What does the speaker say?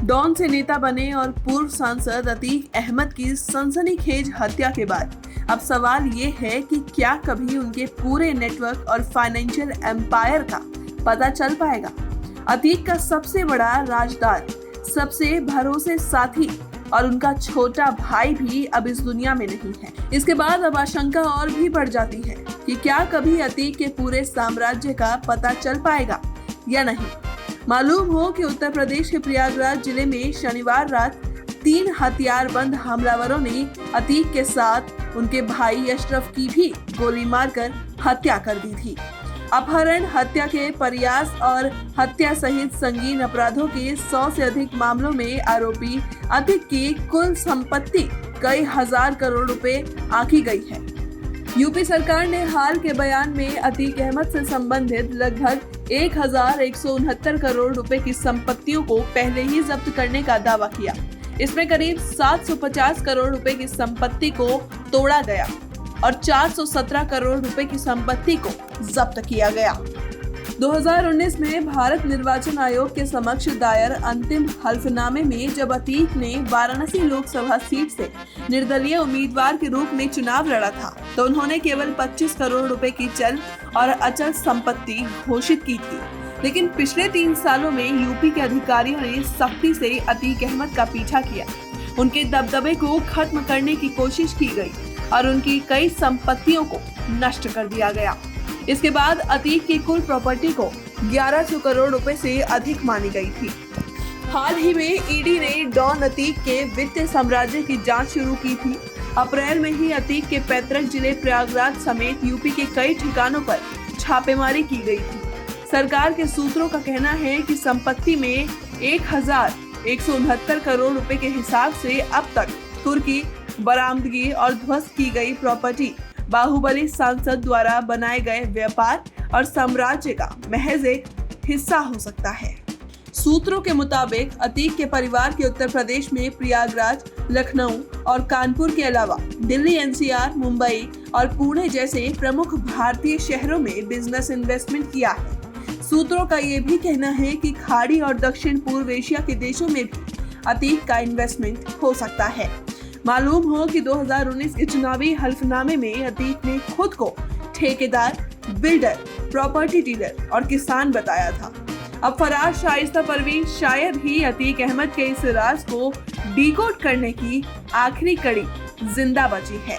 Don से नेता बने और पूर्व सांसद अतीक अहमद की सनसनीखेज हत्या के बाद अब सवाल ये है कि क्या कभी उनके पूरे नेटवर्क और फाइनेंशियल एम्पायर का पता चल पाएगा। अतीक का सबसे बड़ा राजदार, सबसे भरोसे साथी और उनका छोटा भाई भी अब इस दुनिया में नहीं है। इसके बाद अब आशंका और भी बढ़ जाती है कि क्या कभी अतीक के पूरे साम्राज्य का पता चल पाएगा या नहीं। मालूम हो कि उत्तर प्रदेश के प्रयागराज जिले में शनिवार रात 3 हथियारबंद हमलावरों ने अतीक के साथ उनके भाई अशरफ की भी गोली मारकर हत्या कर दी थी। अपहरण, हत्या के प्रयास और हत्या सहित संगीन अपराधों के 100 से अधिक मामलों में आरोपी अतीक की कुल संपत्ति कई हजार करोड़ रुपए आंकी गई है। यूपी सरकार ने हाल के बयान में अतीक अहमद से संबंधित लगभग 1169 करोड़ रुपए की संपत्तियों को पहले ही जब्त करने का दावा किया। इसमें करीब 750 करोड़ रुपए की संपत्ति को तोड़ा गया और 417 करोड़ रुपए की संपत्ति को जब्त किया गया। 2019 में भारत निर्वाचन आयोग के समक्ष दायर अंतिम हल्फनामे में जब अतीक ने वाराणसी लोकसभा सीट से निर्दलीय उम्मीदवार के रूप में चुनाव लड़ा था, तो उन्होंने केवल 25 करोड़ रुपए की चल और अचल संपत्ति घोषित की थी। लेकिन पिछले 3 सालों में यूपी के अधिकारियों ने सख्ती से अतीक अहमद का पीछा किया। उनके दबदबे को खत्म करने की कोशिश की गई और उनकी कई संपत्तियों को नष्ट कर दिया गया। इसके बाद अतीक की कुल प्रॉपर्टी को 1100 करोड़ रुपए से अधिक मानी गई थी। हाल ही में ईडी ने डॉन अतीक के वित्तीय साम्राज्य की जांच शुरू की थी। अप्रैल में ही अतीक के पैतृक जिले प्रयागराज समेत यूपी के कई ठिकानों पर छापेमारी की गई थी। सरकार के सूत्रों का कहना है कि संपत्ति में 1169 करोड़ रुपए के हिसाब से अब तक कुर्की, बरामदगी और ध्वस्त की गई प्रॉपर्टी बाहुबली सांसद द्वारा बनाए गए व्यापार और साम्राज्य का महज एक हिस्सा हो सकता है। सूत्रों के मुताबिक अतीक के परिवार के उत्तर प्रदेश में प्रयागराज, लखनऊ और कानपुर के अलावा दिल्ली, एनसीआर, मुंबई और पुणे जैसे प्रमुख भारतीय शहरों में बिजनेस इन्वेस्टमेंट किया है। सूत्रों का ये भी कहना है कि खाड़ी और दक्षिण पूर्व एशिया के देशों में भी अतीक का इन्वेस्टमेंट हो सकता है। मालूम हो कि 2019 के चुनावी हल्फनामे में अतीक ने खुद को ठेकेदार, बिल्डर, प्रॉपर्टी डीलर और किसान बताया था। अब फरार शाइस्ता परवीन शायद ही अतीक अहमद के इस राज को डिकोड करने की आखिरी कड़ी जिंदा बची है।